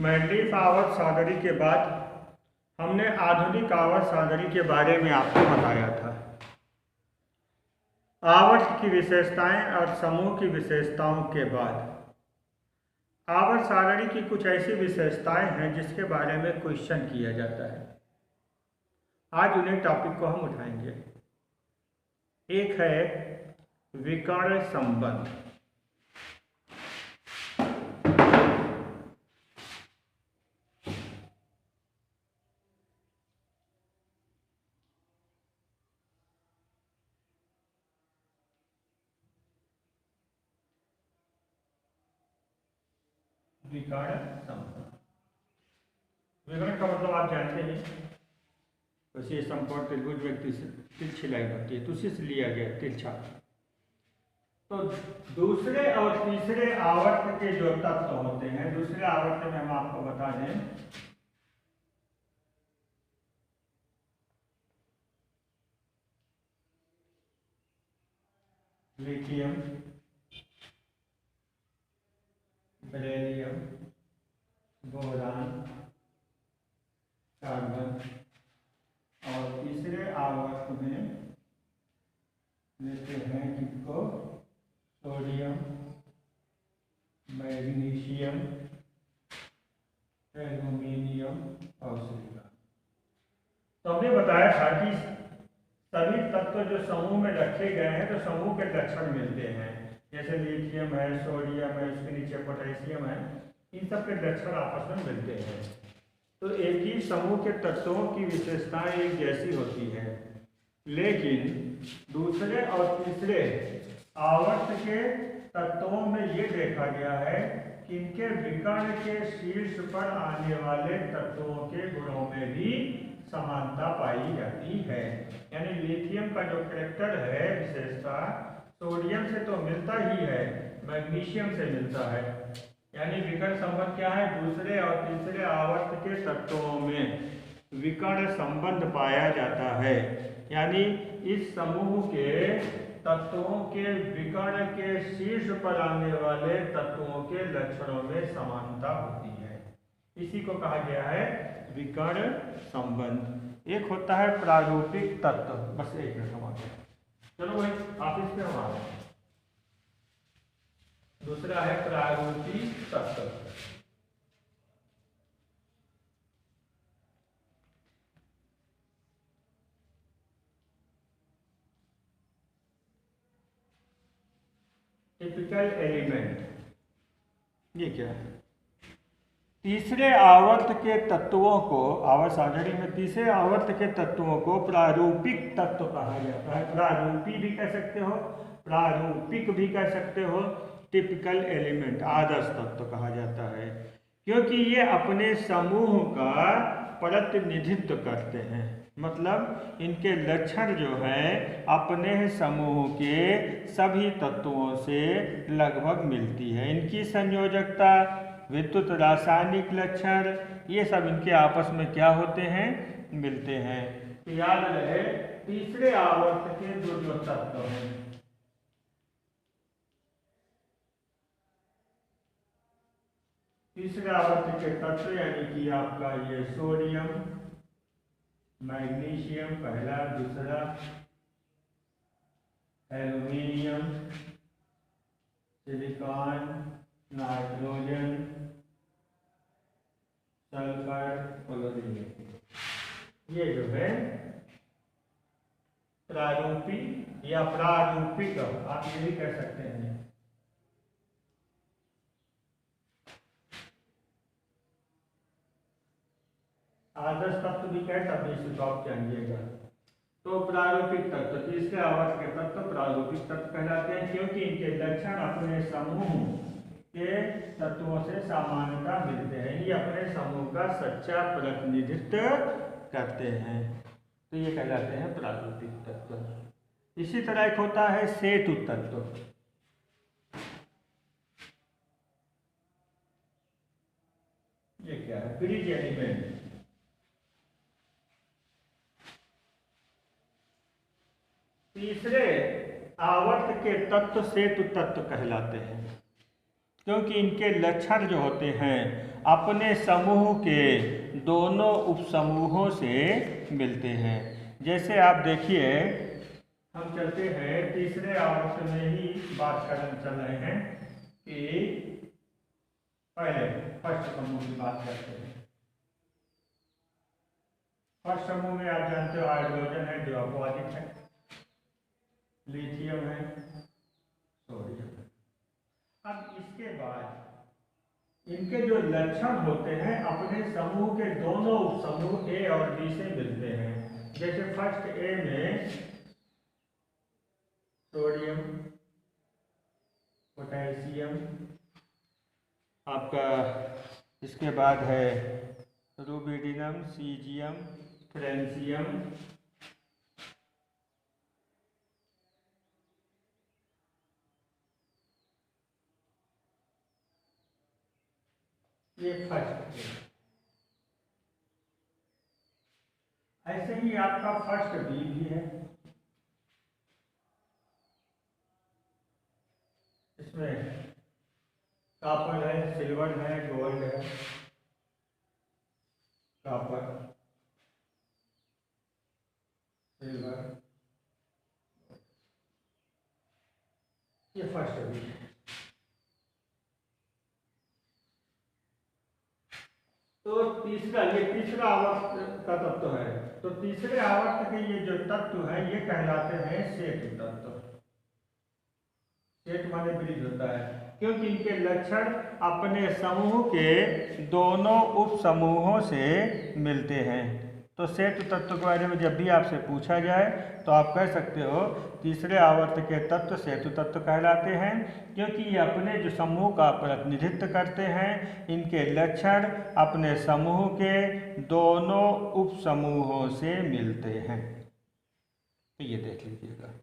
Mendeleev आवर्त सारणी के बाद हमने आधुनिक आवर्त सारणी के बारे में आपको बताया था। आवर्त की विशेषताएं और समूह की विशेषताओं के बाद आवर्त सारणी की कुछ ऐसी विशेषताएं हैं जिसके बारे में क्वेश्चन किया जाता है। आज उन्हें टॉपिक को हम उठाएंगे। एक है विकर्ण संबंध। विकर्ण संबंध, विकर्ण का मतलब आप जानते हैं, वैसे समकोण त्रिभुज व्यक्ति से तिरछी लाइन होती है तो उसी से लिया गया तिरछा। तो दूसरे और तीसरे आवर्त के जो तत्व होते हैं, दूसरे आवर्त में हम आपको बता दें लिथियम, बेरिलियम, बोरान, कार्बन, और तीसरे आवर्त में लेते हैं किसको? सोडियम, मैग्नीशियम, एल्यूमिनियम और सिलिकॉन। तो हमने बताया था कि सभी तत्व जो समूह में रखे गए हैं तो समूह के लक्षण मिलते हैं, जैसे लिथियम है, सोडियम है, उसके नीचे पोटेशियम है, इन सब के लक्षण आपस में मिलते हैं। तो एक ही समूह के तत्वों की विशेषताएं एक जैसी होती है, लेकिन दूसरे और तीसरे आवर्त के तत्वों में ये देखा गया है कि इनके विकर्ण के शीर्ष पर आने वाले तत्वों के गुणों में भी समानता पाई जाती है। यानी लिथियम का जो कैरेक्टर है, विशेषता, सोडियम से तो मिलता ही है, मैग्नीशियम से मिलता है। यानी विकर्ण संबंध क्या है? दूसरे और तीसरे आवर्त के तत्वों में विकर्ण संबंध पाया जाता है। यानी इस समूह के तत्वों के विकर्ण के शीर्ष पर आने वाले तत्वों के लक्षणों में समानता होती है। इसी को कहा गया है विकर्ण संबंध। एक होता है प्रारूपिक तत्व। बस एक मिनट हम आते हैं, चलो भाई ऑफिस में हम आ रहे हैं। दूसरा है प्रारूपिक तत्व। टिपिकल एलिमेंट, ये क्या है? तीसरे आवर्त के तत्वों को, आवर्त सारणी में तीसरे आवर्त के तत्वों को प्रारूपिक तत्व कहा जाता है। प्रारूपी भी कह सकते हो, प्रारूपिक भी कह सकते हो, टिपिकल एलिमेंट, आदर्श तत्व कहा जाता है, क्योंकि ये अपने समूह का प्रतिनिधित्व करते हैं। मतलब इनके लक्षण जो है अपने समूह के सभी तत्वों से लगभग मिलती है। इनकी संयोजकता, विद्युत रासायनिक लक्षण, ये सब इनके आपस में क्या होते हैं? मिलते हैं। तो याद रहे तीसरे आवर्त के जो तत्व हैं, तीसरे आवर्त के तत्व यानी कि आपका ये सोडियम, मैग्नीशियम पहला, दूसरा aluminium, silicon, nitrogen, sulphur, chlorine, ये जो है प्रारूपी या प्रारूपिक, आप ये भी कह सकते हैं। आदर्श तत्व भी कहे तब इसे तो आप जानिएगा। तो प्रारूपिक तत्व, तीसरे आवर्त के तत्व प्रारूपिक तत्व कहलाते हैं, क्योंकि इनके लक्षण अपने समूह के तत्वों से समानता मिलते हैं। ये अपने समूह का सच्चा प्रतिनिधित्व करते हैं, तो ये कहलाते हैं प्रारूपिक तत्व। इसी तरह एक होता है सेतु तत्व। ये क्या है? Bridge element. तीसरे आवर्त के तत्व सेतु तत्व कहलाते हैं। क्योंकि इनके लक्षण जो होते हैं अपने समूह के दोनों उपसमूहों से मिलते हैं। जैसे आप देखिए, हम चलते हैं तीसरे आवर्त में ही बात चल रहे हैं कि पहले फर्स्ट समूह की बात करते हैं। फर्स्ट समूह में आप जानते हो हाइड्रोजन है जो अपवादित है, लिथियम है, सोडियम है। अब इसके बाद इनके जो लक्षण होते हैं अपने समूह के दोनों उपसमूह ए और बी से मिलते हैं। जैसे फर्स्ट ए में सोडियम, पोटेशियम, आपका इसके बाद है रुबिडियम, सीजियम, फ्रेंसियम, ये फर्स्ट। ऐसे ही आपका फर्स्ट बी भी है, इसमें कॉपर है, सिल्वर है, गोल्ड है, कॉपर, सिल्वर, ये फर्स्ट बी है। तो ये तीसरा आवर्त का तत्व है। तो तीसरे आवर्त के ये जो तत्व है ये कहलाते हैं सेतु तत्व। सेट माने ब्रिज होता है, क्योंकि इनके लक्षण अपने समूह के दोनों उप समूहों से मिलते हैं। तो सेतु तत्व के बारे में जब भी आपसे पूछा जाए तो आप कह सकते हो तीसरे आवर्त के तत्व सेतु तत्व कहलाते हैं, क्योंकि ये अपने जो समूह का प्रतिनिधित्व करते हैं। इनके लक्षण अपने समूह के दोनों उप समूहों से मिलते हैं। तो ये देख लीजिएगा।